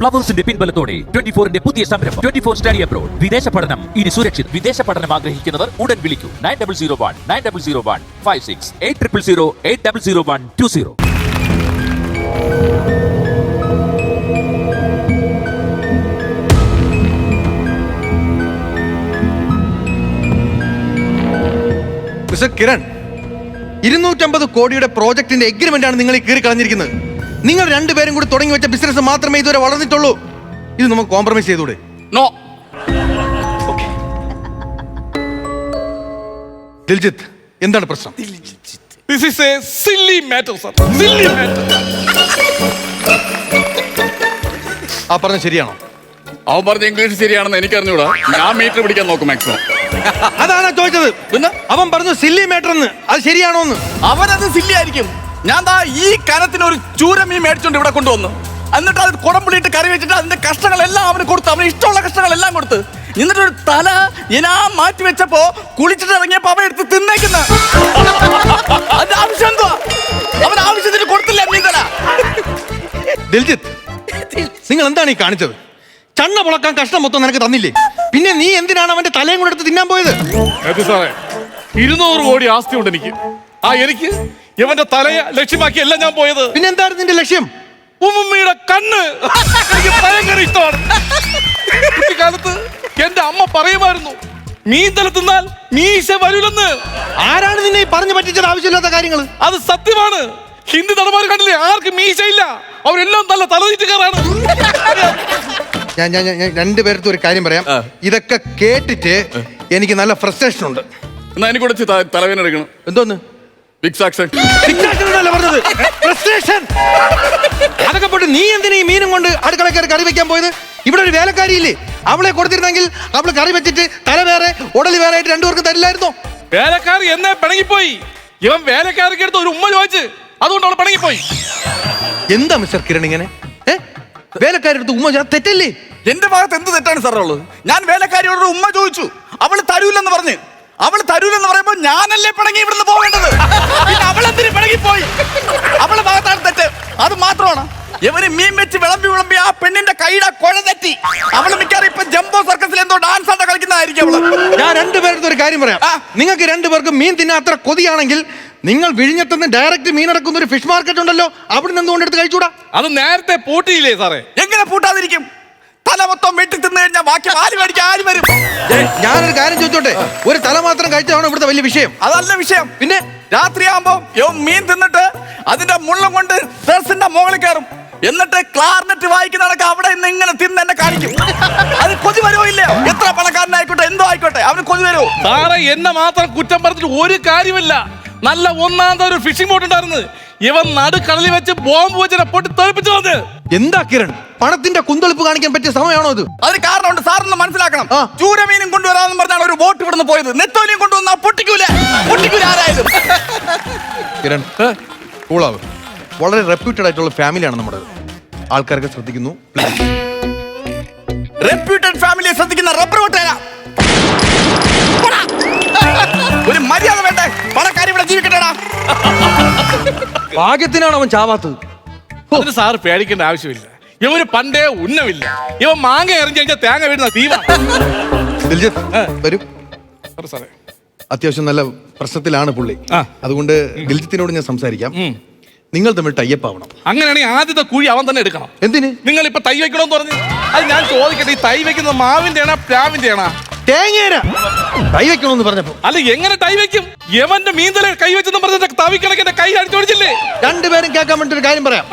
ഫ്ലവേഴ്സിന്റെ പിൻബലത്തോടെ 24ന്റെ പുതിയ സംരംഭം 24 study abroad. വിദേശ പഠനം ഇനി സുരക്ഷിത്. വിദേശ പഠനം ആഗ്രഹിക്കുന്നവർ ഉടൻ വിളിക്കൂ 9001 56 800120. മിസ്റ്റർ കിരൺ, 250 കോടിയുടെ പ്രോജക്ടിന്റെ എഗ്രിമെന്റ് ആണ് നിങ്ങൾ ഈ കീറി കളഞ്ഞിരിക്കുന്നത്. നിങ്ങൾ രണ്ടുപേരും കൂടി തുടങ്ങി വെച്ച ബിസിനസ് മാത്രമേ ഇതുവരെ വളർന്നിട്ടുള്ളൂ. ഇത് നമുക്ക് കോംപ്രമൈസ് ചെയ്തൂടെ? നോ. ദിൽജിത്ത്, എന്താണ് പ്രശ്നം? This is a silly matter, sir. Silly matter. ആ പറഞ്ഞ ശരിയാണോ? അവൻ പറഞ്ഞ ഇംഗ്ലീഷ് ശരിയാണെന്ന് എനിക്ക് അറിഞ്ഞൂടാ. ഞാൻ മീറ്റർ പിടിക്കാൻ നോക്കും മാക്സിമം. അതാണ് ചോദിച്ചത്. പിന്നെ അവൻ പറഞ്ഞു സില്ലി മാറ്റർ എന്ന്. അത് ശരിയാണോ എന്ന്? അവനത് സില്ലി ആയിരിക്കും. ഞാൻ ദാ ഈ കനത്തിന് ഒരു ചൂരമീൻ മേടിച്ചോണ്ട് ഇവിടെ കൊണ്ടുവന്നു. എന്നിട്ട് അത് കുടംപുളിയിട്ട് കറി വെച്ചിട്ട് അതിന്റെ കഷ്ണങ്ങളെല്ലാം അവന് കൊടുത്തു. അവന് ഇഷ്ടമുള്ള കഷ്ണങ്ങളെല്ലാം കൊടുത്ത്. എന്നിട്ട് ഒരു തല ഇനാ മാറ്റി വെച്ചപ്പോ കുളിച്ചിട്ട് ഇറങ്ങിയപ്പോ അവൻ എടുത്ത് തിന്നേക്കുന്ന. അതിന്റെ ആവശ്യം എന്തുവാ? അവൻ ആവശ്യത്തിന് കൊടുത്തില്ല നീ തല. ദിൽജിത്ത്, നിങ്ങൾ എന്താണ് ഈ കാണിച്ചത്? ചണ്ണ പൊളക്കാൻ കഷ്ണം മൊത്തം നിനക്ക് തന്നില്ലേ? പിന്നെ നീ എന്തിനാണ് അവന്റെ തലയും കൂടെ എടുത്ത് തിന്നാൻ പോയത്? സാറേ, 200 കോടി ആസ്തി ഉണ്ട് എനിക്ക്. എനിക്ക് ഇവന്റെ തലയെ ലക്ഷ്യമാക്കി എല്ലാം ഞാൻ പോയത്. പിന്നെ എന്തായിരുന്നു നിന്റെ ലക്ഷ്യം? ഉമ്മിയുടെ കണ്ണ് എനിക്ക് ഭയങ്കര ഇഷ്ടമാണ്. കുട്ടിക്കാലത്ത് എന്റെ അമ്മ പറയുമായിരുന്നു, മീൻ തല തിന്നാൽ മീശ വരൂലെന്ന്. ആരാണ് നിന്നെ പറഞ്ഞു പറ്റിച്ചത് ആവശ്യമില്ലാത്ത കാര്യങ്ങൾ? അത് സത്യമാണ്. ഹിന്ദി നടന്മാർ കണ്ടില്ലേ, ആർക്കും മീശയില്ല. അവരെല്ലാം നല്ല തലതിറ്റുകാരാണ്. ഞാൻ രണ്ടുപേരത്ത് ഒരു കാര്യം പറയാം. ഇതൊക്കെ കേട്ടിട്ട് എനിക്ക് നല്ല ഫ്രസ്ട്രേഷൻ ഉണ്ട്. എന്നാ എനിക്ക് കൂടെ തലവേന എടുക്കണം. എന്തോന്ന്? അതൊക്കെ പോട്ട് നീ എന്തിനാ ഈ മീനും കൊണ്ട് അടുക്കളക്കാർ കറി വെക്കാൻ പോയത്? ഇവിടെ ഒരു വേലക്കാരിയില്ലേ? അവളെ കൊടുത്തിരുന്നെങ്കിൽ അവള് കറി വെച്ചിട്ട് തല വേറെ ഉടല് വേറെ ആയിട്ട് രണ്ടുപേർക്കും തരില്ലായിരുന്നോ? വേലക്കാരി എന്നെ പിണങ്ങിപ്പോയി. ഇവൻ വേലക്കാരിക്ക് എടുത്ത് ഒരു ഉമ്മ ചോദിച്ച്, അതുകൊണ്ട് അവൾ പിണങ്ങിപ്പോയി. എന്താ മിസ്റ്റർ കിരൺ ഇങ്ങനെ? വേലക്കാരെടുത്ത് ഉമ്മ തെറ്റല്ലേ? എന്റെ ഭാഗത്ത് എന്ത് തെറ്റാണ് സാർ ഉള്ളത്? ഞാൻ വേലക്കാരിയോട് ഉമ്മ ചോദിച്ചു, അവള് തരൂലെന്ന് പറഞ്ഞ്. അവള് തരൂലെന്ന് പറയുമ്പോ ഞാനല്ലേ പിണങ്ങി ഇവിടുന്ന് പോവേണ്ടത്. പിന്നെ അവളെന്തിന് പിണങ്ങിപ്പോയി? അവളെ ഭാഗത്താണ് തെറ്റ്. അത് മാത്രമാണ്. ഇവര് മീൻ വെച്ച് വിളമ്പി ആ പെണ്ണിന്റെ കൈയുടെ കുഴ തെറ്റി. അവള് മിക്കാറും ഇപ്പൊ ജംബോ സർക്കസിൽ എന്തോ ഡാൻസ് ആയിട്ട് കളിക്കുന്നതായിരിക്കും അവള്. ഞാൻ രണ്ടുപേരുടെ ഒരു കാര്യം പറയാം. നിങ്ങൾക്ക് രണ്ടുപേർക്കും മീൻ തിന്നാൻ അത്ര കൊതിയാണെങ്കിൽ നിങ്ങൾ വിഴിഞ്ഞത്തുനിന്ന് ഡയറക്റ്റ് മീൻ ഇറക്കുന്ന ഒരു ഫിഷ് മാർക്കറ്റ് ഉണ്ടല്ലോ, അവിടെ നിന്ന് കൊണ്ടെടുത്ത് കഴിച്ചൂടാ? അത് നേരത്തെ പൂട്ടിയില്ലേ സാറേ? എങ്ങനെ പൂട്ടാതിരിക്കും? തല മൊത്തം വെട്ടി തിന്നു കഴിഞ്ഞാൽ ബാക്കി ആര് മേടിക്കാൻ ആര് വരും? ഞാനൊരു കാര്യം ചോദിച്ചോട്ടെ, ഒരു തല മാത്രം കഴിച്ചതാണ് ഇവിടുത്തെ വലിയ വിഷയം? അതല്ല വിഷയം. പിന്നെ രാത്രിയാകുമ്പോ മീൻ തിന്നിട്ട് അതിന്റെ മുള്ളം കൊണ്ട് ടെറസിന്റെ മുകളിൽ കയറും. എന്നിട്ട് ക്ലാർനെറ്റ് വായിക്കുന്നതൊക്കെ അവിടെ നിന്ന് ഇങ്ങനെ തിന്ന് എന്നെ കാണിക്കും. അത് കൊതി വരുമോ ഇല്ലയോ? എത്ര പണക്കാരനായിക്കോട്ടെ എന്തോ ആയിക്കോട്ടെ, അവന് കൊതി വരുമോ? സാറേ, എന്നെ മാത്രം കുറ്റം പറഞ്ഞിട്ട് ഒരു കാര്യമില്ല. നല്ല ഒന്നാമത്തെ ഒരു ഫിഷിംഗ് ബോട്ട് ഉണ്ടായിരുന്നു. ഇവൻ നടുക്കടലിൽ വെച്ച് ബോംബ് വെച്ചിട്ട് പൊട്ടി തെറിപ്പിച്ചു വന്ന്. എന്താ കിരൺ, പണത്തിന്റെ കുന്തളിപ്പ് കാണിക്കാൻ പറ്റിയ സമയമാണോ ഇത്? അതിന് കാരണമുണ്ട്, സാറൊന്ന് മനസ്സിലാക്കണം. ചൂരമീനും കൊണ്ടുവരാമെന്ന് പറഞ്ഞാണ് ഒരു ബോട്ട് ഇവിടുന്ന് പോയത്. നെത്തോലിയും കൊണ്ടുവന്നാ പൊട്ടിക്കൂല ആരായാലും. കിരൺ, കൂളാവ്. വളരെ റെപ്യൂട്ടഡ് ആയിട്ടുള്ള ഫാമിലിയാണ് നമ്മുടെ. ആൾക്കാരൊക്കെ ശ്രദ്ധിക്കുന്നു. റെപ്യൂട്ടഡ് ഫാമിലിയെ ശ്രദ്ധിക്കുന്ന റബ്ബർ വെട്ടേരാ. ഒരു മര്യാദ വേണ്ടേ? പണക്കാരി ഇവിടെ ജീവിക്കട്ടെടാ. ഭാഗ്യത്തിനാണ് അവൻ ചാവാത്തത്. അതിന് സാറ് പേടിക്കേണ്ട ആവശ്യമില്ല. ഇവന് പണ്ടേ ഉന്നമില്ല. ഇവൻ മാങ്ങ എറിഞ്ഞു കഴിഞ്ഞാൽ തേങ്ങ വീഴുന്ന തീവാണ്. വരും സാറേ, അത്യാവശ്യം നല്ല പ്രശ്നത്തിലാണ് പുള്ളി. അതുകൊണ്ട് ദിൽജിത്തിനോട് ഞാൻ സംസാരിക്കാം. നിങ്ങൾ തമ്മിൽ ടൈപ്പ് ആവണം. അങ്ങനെയാണെങ്കിൽ ആദ്യത്തെ കുഴി അവൻ തന്നെ എടുക്കണം. എന്തിന്? നിങ്ങൾ ഇപ്പൊ തൈ വെക്കണമെന്ന് പറഞ്ഞു. അത് ഞാൻ ചോദിക്കട്ടെ, ഈ തൈ വെക്കുന്നത് മാവിന്റെ ആണോ പ്ലാവിന്റെ ആണോ? തേങ്ങേര കൈ വെക്കണമെന്ന് പറഞ്ഞപ്പോ അല്ല, എങ്ങനെ കൈ വെക്കും? യവന്റെ മീന്തല കൈ വെച്ചെന്ന് പറഞ്ഞ തവി കണക്കിന്റെ കൈ അടിച്ചോടിച്ചില്ലേ? രണ്ടുപേരും കേൾക്കാൻ വേണ്ടി ഒരു കാര്യം പറയാം.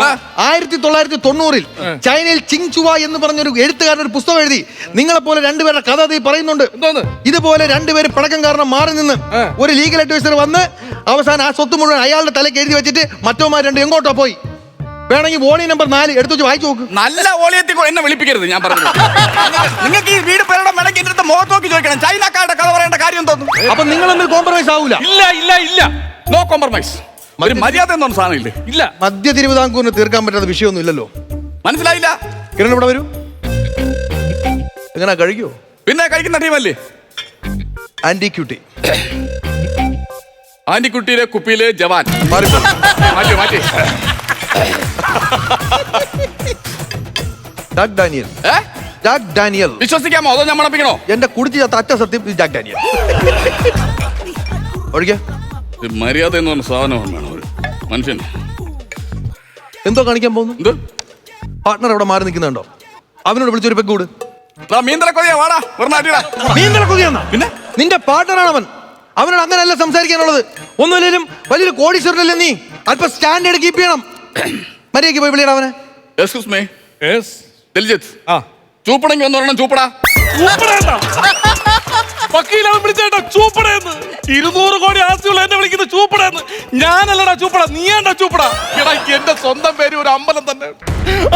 1990 ചൈനയിൽ ചിങ് ചുവ എന്ന് പറഞ്ഞൊരു എഴുത്തുകാരൻ ഒരു പുസ്തകം എഴുതി. നിങ്ങളെ പോലെ രണ്ടുപേരുടെ കഥ അതിൽ പറയുന്നുണ്ട്. ഇതുപോലെ രണ്ടുപേരും പടക്കം കാരണം മാറി നിന്ന് ഒരു ലീഗൽ അഡ്വൈസർ വന്ന് അവസാനം ആ സ്വത്ത് മുഴുവൻ അയാളുടെ തലക്ക് എഴുതി വെച്ചിട്ട് മറ്റോമാർ രണ്ടും എങ്ങോട്ടോ പോയി. വേണമെങ്കിൽ വോളി നമ്പർ 4 എടുത്തു വെച്ച് വായിച്ചു നോക്ക്. നല്ല വോളിയത്തിൽ എന്നെ വിളിപ്പിക്കരുത്. ഞാൻ പറഞ്ഞു, നിങ്ങൾക്ക് ഈ വീട് പേരുടെ മെടക്കി എന്റെ അടുത്ത് മുഖത്ത് നോക്കി ചോദിക്കണം. ചൈനക്കാരുടെ കഥ പറയേണ്ട കാര്യം തോന്നുന്നു. അപ്പൊ നിങ്ങൾ തമ്മിൽ കോംപ്രമൈസ് ആവൂല? ഇല്ല, നോ കോംപ്രമൈസ്. ഒരു മര്യാദ എന്നൊന്നും സാധനം ഇല്ല. ഇല്ല, മധ്യ തിരുവിതാംകൂറിന് തീർക്കാൻ പറ്റാത്ത വിഷയമൊന്നും ഇല്ലല്ലോ. മനസ്സിലായില്ല? കിരൺ ഇവിടെ വരൂ. എങ്ങനെ കഴിക്കോ? പിന്നെ കഴിക്കുന്ന ടീമല്ലേ ആന്റിക്യൂട്ടി. ആന്റിക്കുട്ടിയിലെ കുപ്പിയിലെ ജവാൻ. മാറ്റി ജാക്ക് ഡാനിയൽ. ഏ? Jack Daniel. വിശ്വസിക്കാമോ അതോ ഞാൻ മണപ്പിക്കണോ? എന്റെ കുടിച്ച് ചത്ത അച്ഛ സത്യം ഇത് ജാക്ക് ഡാനിയൽ. ഒഴിക്കാ ഇത് മര്യാദ എന്ന് പറഞ്ഞ സാധനമാണ് വേണം ഒരു മനുഷ്യൻ. എന്തോ കാണിക്കാൻ പോകുന്നു? എന്ത് പാർട്ട്ണർ അവിടെ മാറി നിൽക്കുന്നുണ്ടോ? അവനോട് വിളിച്ചൊരു പെഗ് കൂട്. മീന്തല കൊതിയാ വാടാ അടിയടാ. നീന്തല കൊതിയാ? പിന്നെ നിന്റെ പാർട്ട്ണറാണ് അവൻ. അവനോട് അങ്ങനെയല്ല സംസാരിക്കാനുള്ളത്. ഒന്നുമില്ലേലും വലിയൊരു കോടീശ്വരനല്ലേ നീ. അല്പം സ്റ്റാൻഡേർഡ് കീപ്പ് ചെയ്യണം. മര്യാദയ്ക്ക് പോയി വിളിയടാ അവനെ. Excuse me. ദിൽജിത്ത് ചൂപ്പടെങ്കിൽ ഒന്ന് പറയണം. ചൂപ്പടാ. വക്കീലാണ് വിളിച്ചേട്ടാ ചൂപ്പടയെന്ന്. 200 കോടി ആസ്തിയുള്ള എന്നെ വിളിക്കുന്ന ചൂപ്പടയെന്ന്. ഞാനല്ലടാ ചൂപ്പട, നീയാണ്ടാ ചൂപ്പട. എടാ എന്റെ സ്വന്തം പേര് ഒരു അമ്പലം തന്നെ.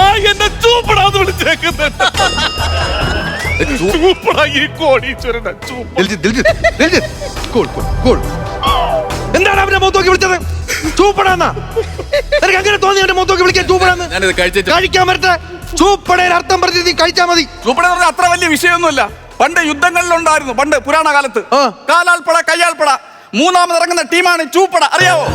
ആ എന്നെ ചൂപ്പടാന്ന് വിളിച്ചേക്കുന്നുണ്ട്. ചൂപ്പട ഈ കോടീശ്വരന്റെ ചൂപ്പ. എന്താണ് അവന്റെ മുഖത്ത് നോക്കി വിളിച്ചത്? ചൂപ്പടാന്നാ? നിനക്ക് അങ്ങനെ തോന്നി അവന്റെ മുഖത്ത് നോക്കി വിളിക്കാൻ ചൂപ്പടാന്ന്? ഞാനിത് കഴിക്കാൻ പറ്റേ. ചൂപ്പടയിൽ അർത്ഥം പറഞ്ഞിട്ട് നീ കഴിച്ചാ മതി. ചൂപ്പട എന്ന് പറഞ്ഞാൽ അത്ര വലിയ വിഷയമൊന്നുമില്ല. പണ്ട് യുദ്ധങ്ങളിലുണ്ടായിരുന്നു. പണ്ട് പുരാണ കാലത്ത് കാലാൾപ്പട കയ്യാൾപ്പട മൂന്നാമത് ഇറങ്ങുന്ന ടീമാണ് ചൂപ്പട. അറിയാവോ?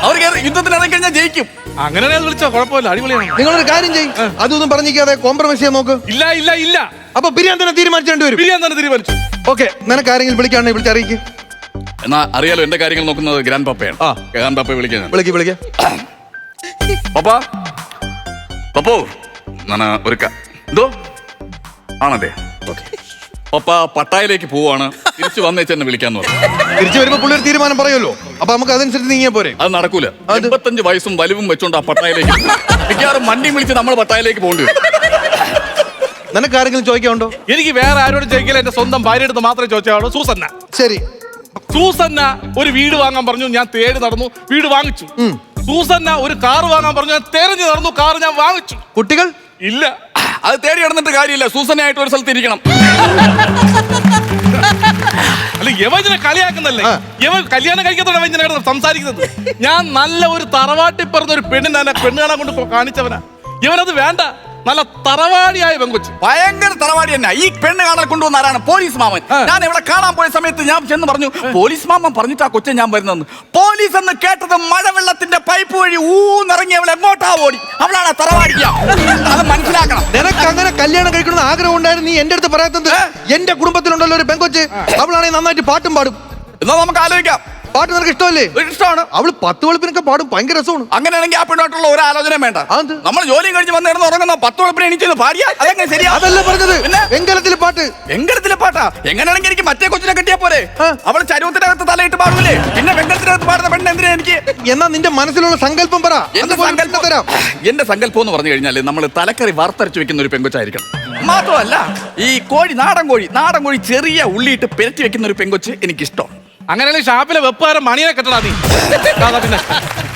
അവർ യുദ്ധത്തിന് ഇറങ്ങി കഴിഞ്ഞാൽ ജയിക്കും. അങ്ങനെ വിളിച്ചോ കുഴപ്പമില്ല, അടിപൊളിയാണ്. നിങ്ങളൊരു കാര്യം ചെയ്യും, അതൊന്നും പറഞ്ഞിരിക്കാതെ കോംപ്രമൈസ് ചെയ്യാൻ നോക്ക്. ഇല്ല ഇല്ല ഇല്ല. അപ്പൊ ബിരിയാണി തന്നെ തീരുമാനിച്ചേണ്ടി വരും. ബിരിയാണി തന്നെ തീരുമാനിച്ചു. ഓക്കെ, നിനക്ക് ആരെങ്കിലും വിളിക്കാണെങ്കിൽ വിളിച്ചറിയിക്ക്. എന്നാ അറിയാലോ എന്റെ കാര്യങ്ങൾ നോക്കുന്നത് ഗ്രാൻഡ് പപ്പയാണ്. ഗ്രാൻഡ് പപ്പയെ വിളിക്കാൻ വിളിക്ക്. പപ്പ പപ്പോ ഞാൻ ഒരു എന്തോ ആണല്ലേ? പപ്പ പട്ടായയിലേക്ക് പോവാണ്. തിരിച്ചു വന്നേച്ച് എന്നെ വിളിക്കാന്ന് പറഞ്ഞു. തിരിച്ചു വരുമ്പോ പുള്ളി ഒരു തീരുമാനം പറയുമല്ലോ. അപ്പൊ നമുക്ക് അതനുസരിച്ച് നീങ്ങിയാ പോരെ. അത് നടക്കൂല. 25 വയസ്സും വലിവും വെച്ചോണ്ട് ആ പട്ടായയിലേക്ക് മിക്കവാറും വണ്ടിയും വിളിച്ച് നമ്മൾ പട്ടായയിലേക്ക് പോകേണ്ടി വരും. നിനക്ക് ആരെങ്കിലും ചോദിക്കാനുണ്ടോ? എനിക്ക് വേറെ ആരോടും ചോദിക്കില്ല. എന്റെ സ്വന്തം ഭാര്യ അടുത്ത് മാത്രമേ ചോദിച്ചാളൂ. സൂസന്ന. ശരി. സൂസന്ന ഒരു വീട് വാങ്ങാൻ പറഞ്ഞു, ഞാൻ തേടി നടന്നു, വീട് വാങ്ങിച്ചു. സൂസന്ന ഒരു കാർ വാങ്ങാൻ പറഞ്ഞു, ഞാൻ തെരഞ്ഞു നടന്നു, കാർ ഞാൻ വാങ്ങിച്ചു. കുട്ടികൾ ഇല്ല. അത് തേടി നടന്നിട്ട് കാര്യമില്ല. സൂസനായിട്ട് ഒരു സ്ഥലത്ത് ഇരിക്കണം. അല്ല യവജനെ കളിയാക്കുന്നല്ലേ? യവൻ കല്യാണം കഴിക്കാത്തോടെ യവജനെ കിടന്ന് സംസാരിക്കുന്നത്. ഞാൻ നല്ല ഒരു തറവാട്ടി പറഞ്ഞ ഒരു പെണ്ണിനെ പെണ്ണ് കാണാൻ കൊണ്ട് കാണിച്ചവനാ. യവനത് വേണ്ട. നല്ല തറവാടിയായ പെങ്കൊച്ച്, ഭയങ്കര തറവാടി തന്നെ. ഈ പെണ്ണ് കാണാൻ കൊണ്ടുവന്ന ആരാണ്? പോലീസ് മാമൻ. ഞാൻ ഇവിടെ കാണാൻ പോയ സമയത്ത് ഞാൻ ചെന്ന് പറഞ്ഞു, പോലീസ് മാമൻ പറഞ്ഞിട്ടാ കൊച്ചെ ഞാൻ വരുന്നെന്ന്. പോലീസ് എന്ന് കേട്ടത് മഴവെള്ളത്തിന്റെ പൈപ്പ് വഴി ഊന്നിറങ്ങി അവൾ എങ്ങോട്ടാ ഓടി. അവളാണ് തറവാടിക്ക. അത് മനസ്സിലാക്കണം. നിനക്ക് അങ്ങനെ കല്യാണം കഴിക്കണമെന്ന് ആഗ്രഹം ഉണ്ടായിരുന്നു, നീ എന്റെ അടുത്ത് പറയാത്തത്. എന്റെ കുടുംബത്തിലുണ്ടല്ലോ ഒരു പെങ്കൊച്ച്, അവളാണെങ്കിൽ നന്നായിട്ട് പാട്ടും പാടും. എന്നാ നമുക്ക് ആലോചിക്കാം. പാട്ട് നിനക്ക് ഇഷ്ടമല്ലേ? ഇഷ്ടമാണ്. അവള് 10 വെളുപ്പിനൊക്കെ പാടും, ഭയങ്കര രസമാണ്. അങ്ങനെയാണെങ്കിൽ ആ പെണ്ണായിട്ടുള്ള ഒരു ആലോചനയും വേണ്ട. നമ്മൾ ജോലിയും കഴിഞ്ഞ് വന്നിരുന്ന് ഉറങ്ങുന്ന 10 വെളുപ്പിന് എണീച്ചെന്ന് പാടിയാ അതെങ്ങനെ ശരിയാ? അതല്ല പറഞ്ഞത്, വെങ്കലത്തിലെ പാട്ട്. വെങ്കലത്തിലെ പാട്ടാ? എങ്ങനെയാണെങ്കിൽ എനിക്ക് മറ്റേ കൊച്ചിനെ കെട്ടിയാ പോരെ? അവൾ ചരുവത്തിനകത്ത് തലയിട്ട് പാടൂലേ? പിന്നെ വെങ്കലത്തിനകത്ത് പാടുന്ന പെണ്ണ് എന്തിനാ എനിക്ക്? എന്നാ നിന്റെ മനസ്സിലുള്ള സങ്കല്പം പറ. എന്റെ സങ്കല്പം എന്ന് പറഞ്ഞു കഴിഞ്ഞാല് നമ്മൾ തലക്കറി വറുത്തരച്ച് വെക്കുന്ന ഒരു പെങ്കൊച്ചായിരിക്കണം. മാത്രമല്ല ഈ കോഴി, നാടൻ കോഴി ചെറിയ ഉള്ളിയിട്ട് പെരട്ടി വെക്കുന്ന ഒരു പെങ്കൊച്ച് എനിക്കിഷ്ടം. അങ്ങനെയാണെങ്കിൽ ഷാപ്പിലെ വെപ്പുകാരൻ മണിയെ കെട്ടടാ നീ. പിന്നെ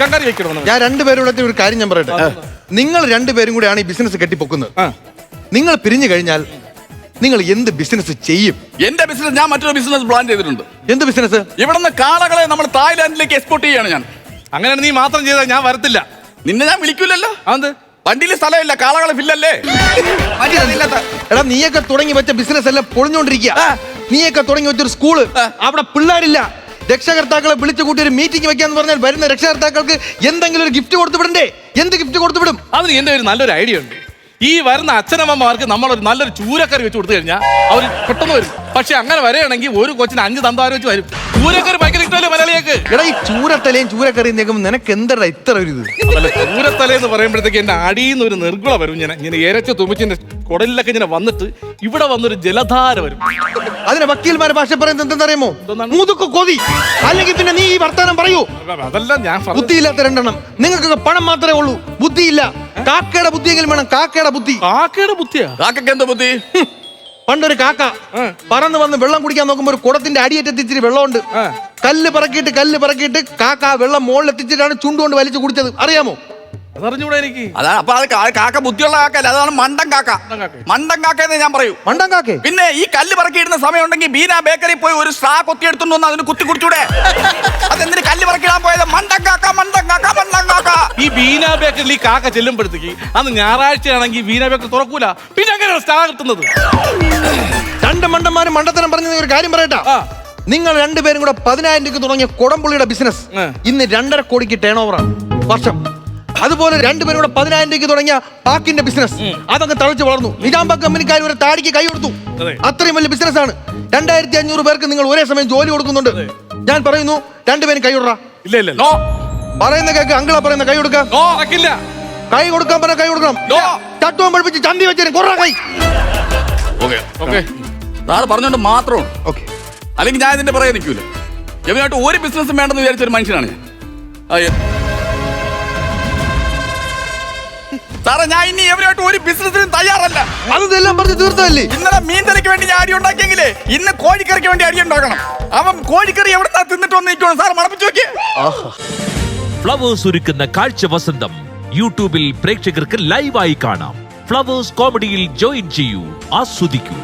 കങ്കറി വെക്കണം. ഞാൻ രണ്ടുപേരുടെ ഒരു കാര്യം ഞാൻ പറയട്ടെ. നിങ്ങൾ രണ്ടുപേരും കൂടെയാണ് ഈ ബിസിനസ് കെട്ടിപ്പൊക്കുന്നത്. നിങ്ങൾ പിരിഞ്ഞു കഴിഞ്ഞാൽ നിങ്ങൾ എന്ത് ബിസിനസ് ചെയ്യും? എന്റെ ബിസിനസ് ഞാൻ മറ്റൊരു ബിസിനസ് പ്ലാൻ ചെയ്തിട്ടുണ്ട്. എന്ത് ബിസിനസ്? ഇവിടുന്ന് കാളകളെ നമ്മൾ തായ്ലാന്റിലേക്ക് എക്സ്പോർട്ട് ചെയ്യാണ് ഞാൻ. അങ്ങനെ നീ മാത്രം ചെയ്താൽ ഞാൻ വരത്തില്ല. നിന്നെ ഞാൻ വിളിക്കൂലല്ലോ. അത് വണ്ടിയിൽ സ്ഥലമില്ല, കാളകളെ ഫില്ലല്ലേ. എടാ നീയൊക്കെ തുടങ്ങി വെച്ച ബിസിനസ് എല്ലാം പൊളിഞ്ഞോണ്ടിരിക്കുക. നീയൊക്കെ തുടങ്ങി വെച്ചൊരു സ്കൂള്, അവിടെ പിള്ളേരില്ല. രക്ഷകർത്താക്കളെ വിളിച്ചു കൂട്ടി ഒരു മീറ്റിംഗ് വെക്കാന്ന് പറഞ്ഞാൽ വരുന്ന രക്ഷകർത്താക്കൾക്ക് എന്തെങ്കിലും ഒരു ഗിഫ്റ്റ് കൊടുത്തു വിടണ്ടേ? എന്ത് ഗിഫ്റ്റ് കൊടുത്തു വിടും? അതിന് എന്റെ ഒരു നല്ലൊരു ഐഡിയ ഉണ്ട്. ഈ വരുന്ന അച്ഛനമ്മമാർക്ക് നമ്മളൊരു നല്ലൊരു ചൂരക്കറി വെച്ച് കൊടുത്തു കഴിഞ്ഞാൽ അവർ പെട്ടെന്ന് വരും. പക്ഷെ അങ്ങനെ വരികയാണെങ്കിൽ ഒരു കൊച്ചിന് 5 തന്താറ് വെച്ച് വരും. ചൂരക്കറി ഭയങ്കര ഇഷ്ടമല്ലേ മലയാളിയൊക്കെ? എടാ ഈ ചൂരത്തലയും ചൂരക്കറിയും നിൽക്കുമ്പോൾ നിനക്ക് എന്താ ഇത്ര ഒരു ഇത്? അതല്ല, ചൂരത്തലയെന്ന് പറയുമ്പോഴത്തേക്ക് എന്റെ അടിയിൽ ഒരു നിർഗുള വരും. ഇങ്ങനെ ഇരച്ച തുമ്പിച്ചിന്റെ കുടലിലൊക്കെ ഇങ്ങനെ വന്നിട്ട് ഇവിടെ വന്നൊരു ജലധാര വരും. അതിന് വക്കീൽമാരെ ഭാഷ പറയുന്നത് എന്തെന്നറിയാമോ? മുതുക്ക് കൊതി. അല്ലെങ്കിൽ പിന്നെ നീ ഈ വർത്താനം പറയൂ. അതല്ല ഞാൻ ബുദ്ധിയില്ലാത്ത രണ്ടെണ്ണം. നിങ്ങൾക്കൊക്കെ പണം മാത്രമേ ഉള്ളൂ, ബുദ്ധിയില്ല. കാക്കയുടെ ബുദ്ധിയെങ്കിലും വേണം. കാക്കയുടെ ബുദ്ധി. കാക്കയുടെ ബുദ്ധിയാ? കാക്കയ്ക്ക് എന്താ ബുദ്ധി? പണ്ടൊരു കാക്ക പറന്ന് വന്ന് വെള്ളം കുടിക്കാൻ നോക്കുമ്പോ ഒരു കുടത്തിന്റെ അടിയേറ്റത്ത് ഇച്ചിരി വെള്ളമുണ്ട്. കല്ല് പറക്കിയിട്ട് കാക്ക വെള്ളം മുകളിൽ എത്തിച്ചിട്ടാണ് ചുണ്ടുകൊണ്ട് വലിച്ചു കുടിച്ചത്. അറിയാമോ? അതറിഞ്ഞൂടാ എനിക്ക്. അതാണ്. അപ്പൊ അത് കാക്ക ബുദ്ധിയുള്ള കാക്കല്ല, അതാണ് മണ്ടൻ കാക്ക. മണ്ടൻ കാക്ക എന്ന് ഞാൻ പറയൂ. മണ്ടൻ കാക്കേ? പിന്നെ ഈ കല്ല് പറക്കിയിടുന്ന സമയം ഉണ്ടെങ്കിൽ ബീന ബേക്കറി പോയി ഒരു സ്ട്രാ കൊത്തി എടുത്തുകൊണ്ട് വന്ന് അതിന് കുത്തി കുടിച്ചൂടെ? അതെന്തിന് കല്ല് പറക്കിടാൻ പോയത്? മണ്ടൻ കാക്ക. ഈ ബീന ബേക്കറിൽ ഈ കാക്ക ചെല്ലുമ്പോഴത്തേക്ക് അന്ന് ഞായറാഴ്ചയാണെങ്കിൽ ബീന ബേക്കറി തുറക്കൂല. പിന്നെ അങ്ങനെയാണ് സ്റ്റാ കിട്ടുന്നത്. രണ്ട് മണ്ടന്മാരും മണ്ടത്തരം പറഞ്ഞ ഒരു കാര്യം പറയട്ടാ. നിങ്ങൾ രണ്ടുപേരും കൂടെ 10,000 രൂപയ്ക്ക് തുടങ്ങിയ കുടംപുള്ളിയുടെ ബിസിനസ് ഇന്ന് 2.5 കോടിക്ക് ടേൺ ഓവറാണ് വർഷം. അതുപോലെ രണ്ടുപേരും കൂടെ 10,000 രൂപയ്ക്ക് തുടങ്ങിയ പാക്കിന്റെ ബിസിനസ് അതങ്ങ് തളച്ചു വളർന്നു. നിജാംബ കമ്പനിക്കാർ ഒരു താടിക്ക് കൈ കൊടുത്തു. അത്രയും വലിയ ബിസിനസ് ആണ്. 2500 പേർക്ക് നിങ്ങൾ ഒരേ സമയം ജോലി കൊടുക്കുന്നുണ്ട്. ഞാൻ പറയുന്നു രണ്ടുപേരും കൈ കൊടുറാ. ഇല്ല ഇല്ല നോ പറയുന്ന കേക്ക്, അങ്കിളാ പറയുന്ന കൈ കൊടുക്കാം. നോ ആക്കില്ല. കൈ കൊടുക്കാൻ പറഞ്ഞ കൈ കൊടുക്കണം. ചട്ടുവം പഠിപ്പിച്ച് ചന്തി വെച്ചേരും കൊറ കൈ. ഓക്കെ ഓക്കെ സാറ് പറഞ്ഞോണ്ട് മാത്രമാണ്. ഓക്കെ, അല്ലെങ്കിൽ ഞാൻ ഇതിന്റെ പറയാൻ നിൽക്കൂല. എവനായിട്ട് ഒരു ബിസിനസ്സും വേണ്ടെന്ന് വിചാരിച്ച ഒരു മനുഷ്യനാണ് ഞാൻ. സാറേ ഞാൻ ഇനി എവനായിട്ട് ഒരു ബിസിനസ്സിനും തയ്യാറല്ല. അതെല്ലാം പറഞ്ഞ് തീർത്തല്ലേ. ഇന്നലെ മീൻകറിക്ക് വേണ്ടി ഞാൻ അരി ഉണ്ടാക്കിയെങ്കിലേ ഇന്ന് കോഴിക്കറിക്ക് വേണ്ടി അരി ഉണ്ടാക്കണം. അവൻ കോഴിക്കറി എവിടെ തിന്നിട്ട് വന്ന് നിൽക്കണം. സാർ മണപ്പിച്ചു നോക്കിയേ. ഫ്ലവേഴ്സ് ഒരുക്കുന്ന കാഴ്ച വസന്തം യൂട്യൂബിൽ പ്രേക്ഷകർക്ക് ലൈവായി കാണാം. ഫ്ലവേഴ്സ് കോമഡിയിൽ ജോയിൻ ചെയ്യൂ, ആസ്വദിക്കൂ.